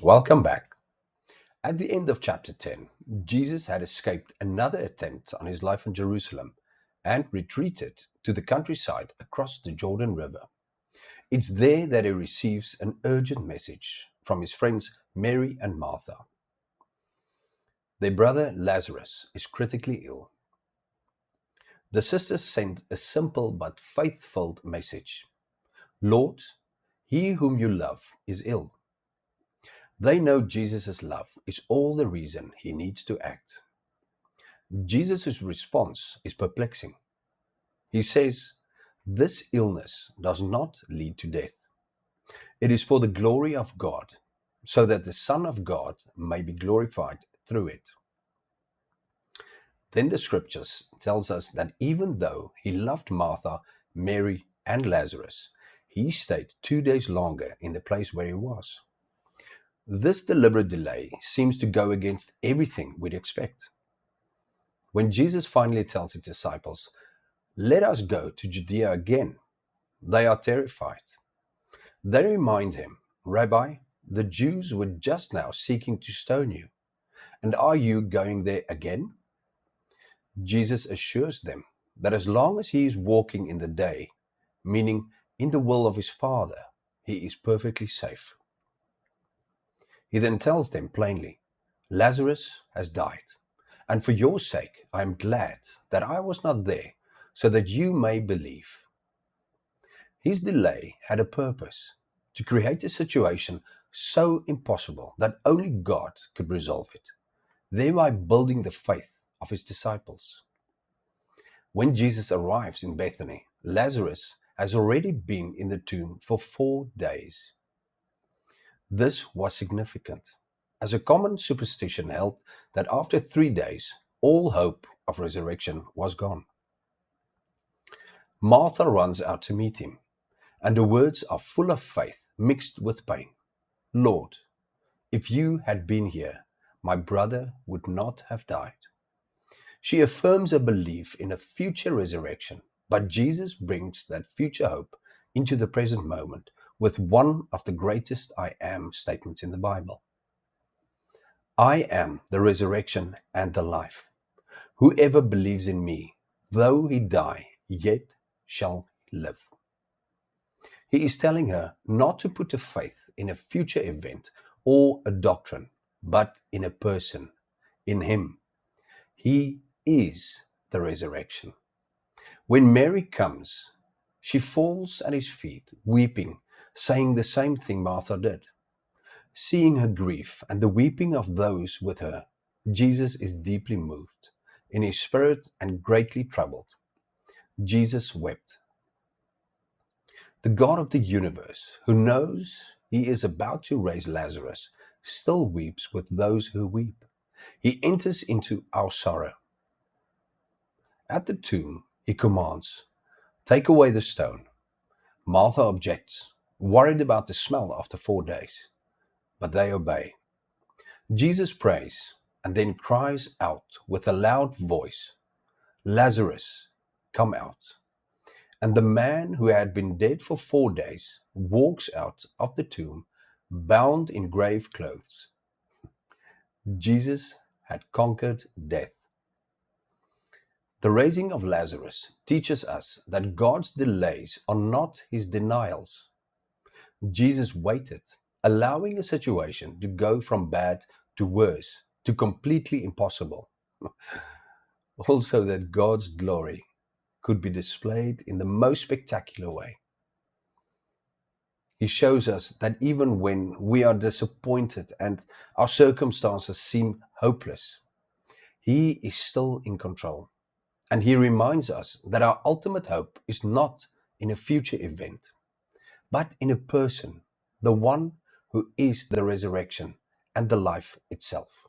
Welcome back. At the end of chapter 10, Jesus had escaped another attempt on his life in Jerusalem and retreated to the countryside across the Jordan River. It's there that he receives an urgent message from his friends Mary and Martha. Their brother Lazarus is critically ill. The sisters send a simple but faith-filled message: Lord, he whom you love is ill. They know Jesus' love is all the reason he needs to act. Jesus' response is perplexing. He says, "This illness does not lead to death. It is for the glory of God, so that the Son of God may be glorified through it." Then the scriptures tells us that even though he loved Martha, Mary, and Lazarus, he stayed 2 days longer in the place where he was. This deliberate delay seems to go against everything we'd expect. When Jesus finally tells his disciples, "Let us go to Judea again," they are terrified. They remind him, "Rabbi, the Jews were just now seeking to stone you, and are you going there again?" Jesus assures them that as long as he is walking in the day, meaning in the will of his Father, he is perfectly safe. He then tells them plainly, "Lazarus has died, and for your sake I am glad that I was not there, so that you may believe." His delay had a purpose: to create a situation so impossible that only God could resolve it, thereby building the faith of his disciples. When Jesus arrives in Bethany, Lazarus has already been in the tomb for 4 days. This was significant, as a common superstition held that after 3 days, all hope of resurrection was gone. Martha runs out to meet him, and the words are full of faith mixed with pain. "Lord, if you had been here, my brother would not have died." She affirms a belief in a future resurrection, but Jesus brings that future hope into the present moment with one of the greatest "I am" statements in the Bible. "I am the resurrection and the life. Whoever believes in me, though he die, yet shall he live." He is telling her not to put her faith in a future event or a doctrine, but in a person, in him. He is the resurrection. When Mary comes, she falls at his feet, weeping, saying the same thing Martha did. Seeing her grief and the weeping of those with her, Jesus is deeply moved in his spirit and greatly troubled. Jesus wept. The God of the universe, who knows he is about to raise Lazarus, still weeps with those who weep. He enters into our sorrow. At the tomb, he commands, "Take away the stone." Martha objects, worried about the smell after 4 days, but they obey. Jesus prays and then cries out with a loud voice, "Lazarus, come out." And the man who had been dead for 4 days walks out of the tomb, bound in grave clothes. Jesus had conquered death. The raising of Lazarus teaches us that God's delays are not his denials. Jesus waited, allowing a situation to go from bad to worse, to completely impossible, also that God's glory could be displayed in the most spectacular way. He shows us that even when we are disappointed and our circumstances seem hopeless, he is still in control. And he reminds us that our ultimate hope is not in a future event, but in a person, the one who is the resurrection and the life itself.